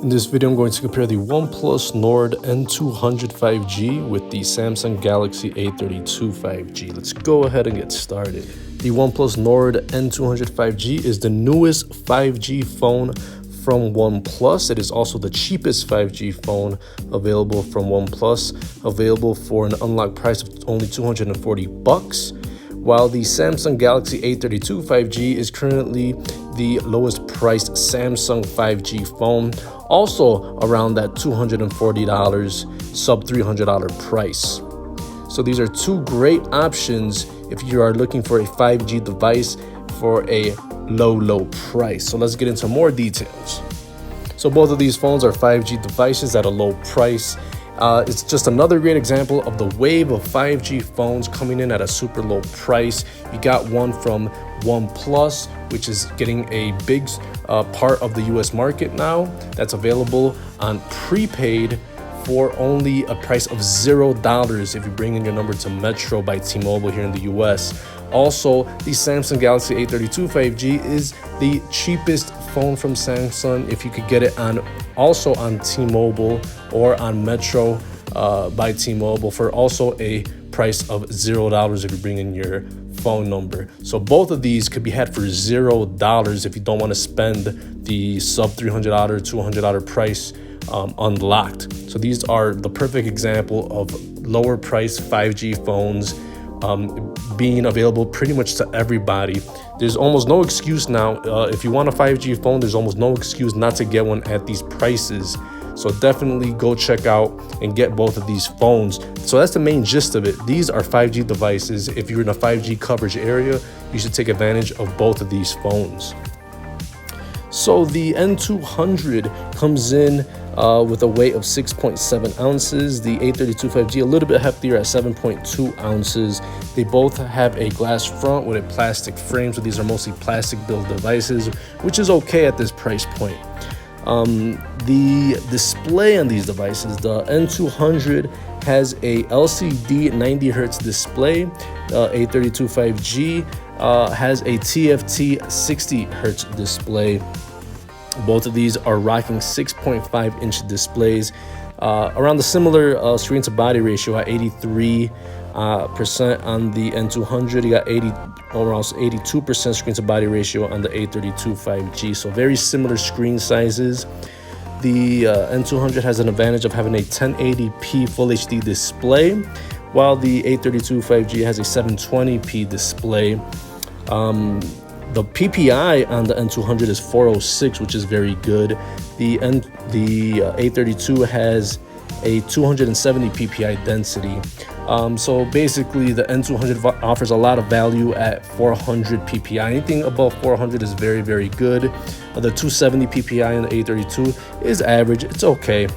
In this video, I'm going to compare the OnePlus Nord N200 5G with the Samsung Galaxy A32 5G. Let's go ahead and get started. The OnePlus Nord N200 5G is the newest 5G phone from OnePlus. It is also the cheapest 5G phone available from OnePlus, available for an unlocked price of only $240. While the Samsung Galaxy A32 5G is currently the lowest priced Samsung 5G phone, also around that $240, sub $300 price. So these are two great options if you are looking for a 5G device for a low price. So let's get into more details. So both of these phones are 5G devices at a low price. It's just another great example of the wave of 5G phones coming in at a super low price. You got one from OnePlus, which is getting a big part of the US market now. That's available on prepaid for only a price of $0 if you bring in your number to Metro by T-Mobile here in the US. Also, the Samsung Galaxy A32 5G is the cheapest phone from Samsung if you could get it also on T-Mobile or on Metro by T-Mobile for also a price of $0 if you bring in your phone number. So both of these could be had for $0 if you don't want to spend the sub $300, $200 price unlocked. So these are the perfect example of lower price 5G phones being available pretty much to everybody. There's almost no excuse now. If you want a 5G phone, there's almost no excuse not to get one at these prices. So definitely go check out and get both of these phones. So that's the main gist of it. These are 5G devices. If you're in a 5G coverage area, you should take advantage of both of these phones. So the N200 comes in with a weight of 6.7 ounces. The A32 5G a little bit heftier at 7.2 ounces. They both have a glass front with a plastic frame, so these are mostly plastic build devices, which is okay at this price point. The display on these devices, the N200 has a LCD 90 hertz display. A32 5G has a TFT 60 hertz display. Both of these are rocking 6.5 inch displays, around the similar screen to body ratio at 83% on the N200. You got around 82% screen to body ratio on the A32 5G. So very similar screen sizes. The N200 has an advantage of having a 1080p Full HD display, while the A32 5G has a 720p display. The PPI on the N200 is 406, which is very good. The A32 has a 270 PPI density. So basically, the N200 offers a lot of value at 400 PPI. Anything above 400 is very good. The 270 PPI on the A32 is average. It's okay.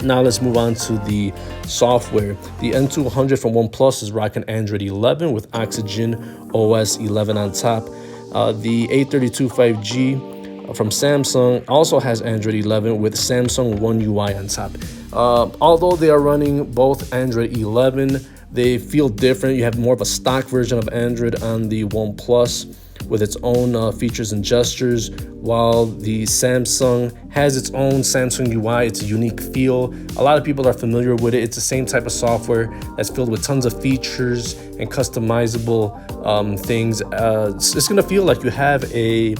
Now let's move on to the software. The N200 from OnePlus is rocking Android 11 with Oxygen OS 11 on top. The A32 5G from Samsung also has Android 11 with Samsung One UI on top. Although they are running both Android 11, they feel different. You have more of a stock version of Android on the OnePlus with its own features and gestures, while the Samsung has its own Samsung UI. It's a unique feel. A lot of people are familiar with it. It's the same type of software that's filled with tons of features and customizable things. It's gonna feel like you have a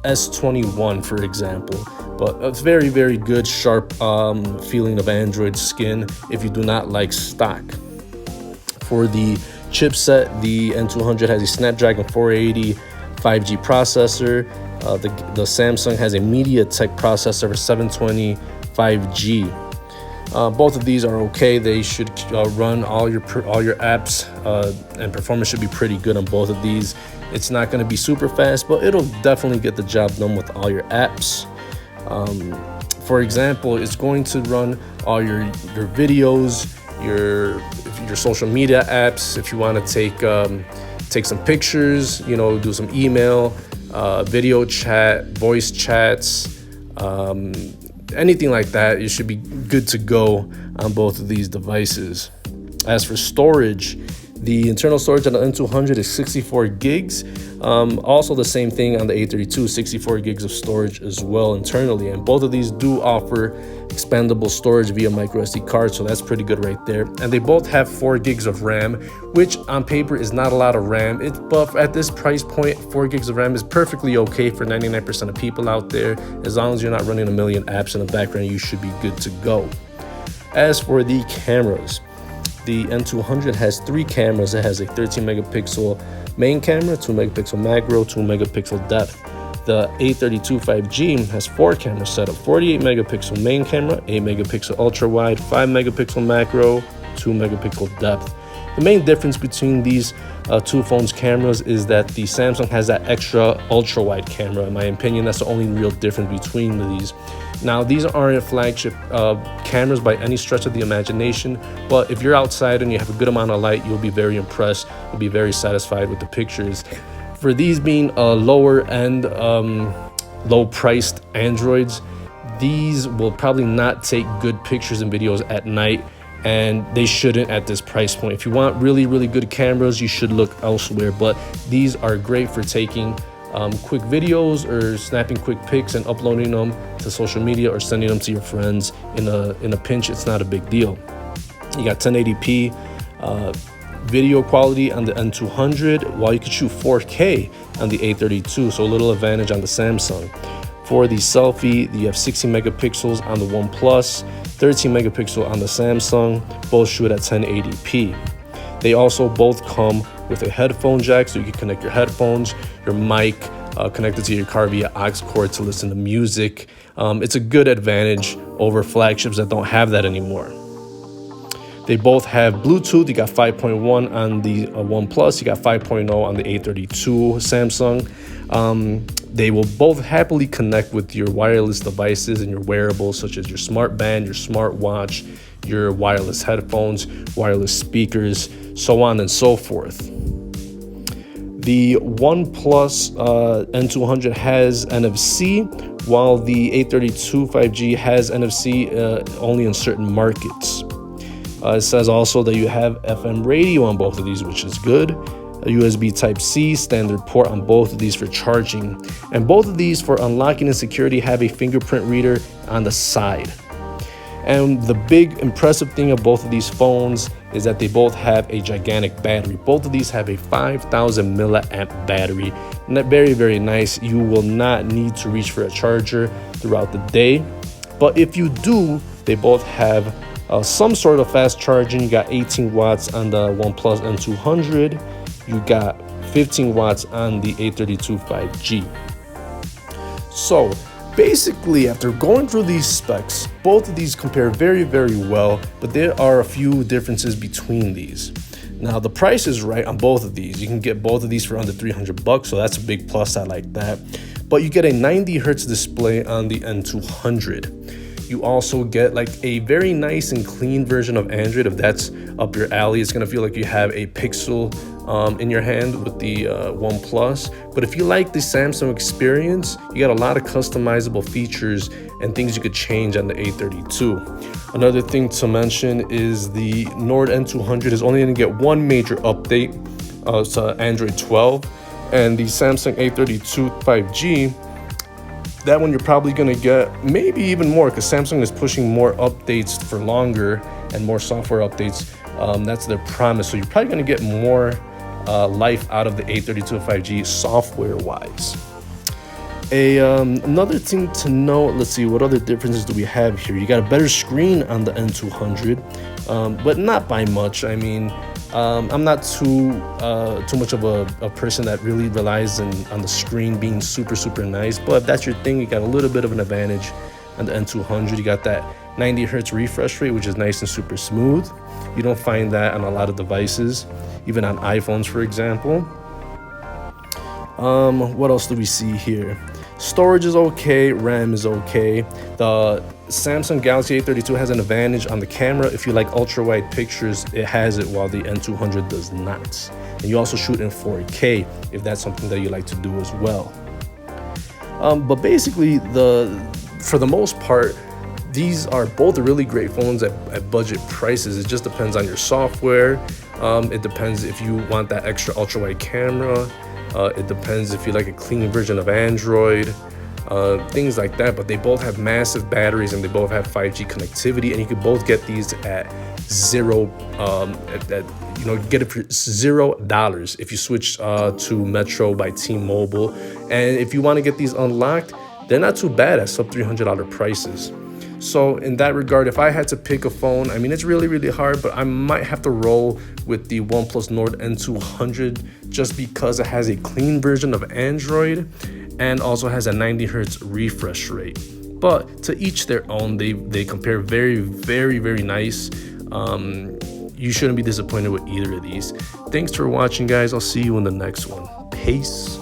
S21, for example, but it's very good, sharp feeling of Android skin if you do not like stock. For the chipset, the N200 has a Snapdragon 480 5G processor. The Samsung has a MediaTek processor for 720 5G. Both of these are okay. They should run all your apps, and performance should be pretty good on both of these. It's not going to be super fast, but it'll definitely get the job done with all your apps. For example, it's going to run all your videos, your social media apps. If you want to take some pictures, do some email, video chat, voice chats, anything like that, you should be good to go on both of these devices. As for storage, The internal storage on the N200 is 64 gigs. Also the same thing on the A32, 64 gigs of storage as well internally. And both of these do offer expandable storage via micro SD card, so that's pretty good right there. And they both have 4 gigs of RAM, which on paper is not a lot of RAM. But at this price point, 4 gigs of RAM is perfectly okay for 99% of people out there. As long as you're not running a million apps in the background, you should be good to go. As for the cameras, the N200 has 3 cameras. It has a 13 megapixel main camera, 2 megapixel macro, 2 megapixel depth. The A32 5G has 4 cameras set up, 48 megapixel main camera, 8 megapixel ultra wide, 5 megapixel macro, 2 megapixel depth. The main difference between these two phones' cameras is that the Samsung has that extra ultra wide camera. In my opinion, that's the only real difference between these. Now, these aren't flagship cameras by any stretch of the imagination, but if you're outside and you have a good amount of light, you'll be very impressed. You'll be very satisfied with the pictures. For these being lower end, low priced Androids, these will probably not take good pictures and videos at night, and they shouldn't at this price point. If you want really, really good cameras, you should look elsewhere, but these are great for taking quick videos or snapping quick pics and uploading them to social media or sending them to your friends in a pinch. It's not a big deal. You got 1080p video quality on the N200, while you could shoot 4K on the A32, so a little advantage on the Samsung. For the selfie, you have 60 megapixels on the OnePlus, 13 megapixel on the Samsung, both shoot at 1080p. They also both come with a headphone jack, so you can connect your headphones, your mic, connected to your car via aux cord to listen to music. It's a good advantage over flagships that don't have that anymore. They both have Bluetooth. You got 5.1 on the OnePlus. You got 5.0 on the A32 Samsung. They will both happily connect with your wireless devices and your wearables, such as your smart band, your smartwatch, your wireless headphones, wireless speakers, so on and so forth. The OnePlus N200 has NFC, while the A32 5G has NFC only in certain markets. It says also that you have FM radio on both of these, which is good. A USB Type-C standard port on both of these for charging. And both of these for unlocking and security have a fingerprint reader on the side. And the big impressive thing of both of these phones is that they both have a gigantic battery. Both of these have a 5,000 milliamp battery. And that very, very nice. You will not need to reach for a charger throughout the day. But if you do, they both have some sort of fast charging. You got 18 watts on the OnePlus N200. You got 15 watts on the A32 5G. So basically, after going through these specs, both of these compare very, very well, but there are a few differences between these. Now, the price is right on both of these. You can get both of these for under $300, so that's a big plus. I like that. But you get a 90 hertz display on the N200. You also get like a very nice and clean version of Android. If that's up your alley, it's gonna feel like you have a Pixel in your hand with the OnePlus. But if you like the Samsung experience, you got a lot of customizable features and things you could change on the A32. Another thing to mention is the Nord N200 is only gonna get one major update to Android 12, and the Samsung A32 5G, that one you're probably going to get maybe even more, because Samsung is pushing more updates for longer and more software updates. That's their promise. So you're probably going to get more life out of the A32 5G software wise. Another thing to note, let's see, what other differences do we have here? You got a better screen on the N200, but not by much. I mean, I'm not too much of a person that really relies on the screen being super nice, but if that's your thing, you got a little bit of an advantage on the N200. You got that 90 hertz refresh rate, which is nice and super smooth. You don't find that on a lot of devices, even on iPhones, for example. What else do we see here? Storage is okay, RAM is okay. The Samsung Galaxy A32 has an advantage on the camera. If you like ultra wide pictures, it has it, while the N200 does not. And you also shoot in 4K if that's something that you like to do as well. But basically, for the most part, these are both really great phones at budget prices. It just depends on your software. It depends if you want that extra ultra wide camera. It depends if you like a clean version of Android, things like that. But they both have massive batteries and they both have 5G connectivity, and you can both get these at zero, get it for $0 if you switch to Metro by T-Mobile. And if you want to get these unlocked, they're not too bad at sub $300 prices. So in that regard, if I had to pick a phone, I mean, it's really, really hard, but I might have to roll with the OnePlus Nord N200 just because it has a clean version of Android and also has a 90 hertz refresh rate. But to each their own, they compare very, very, very nice. You shouldn't be disappointed with either of these. Thanks for watching, guys. I'll see you in the next one. Peace.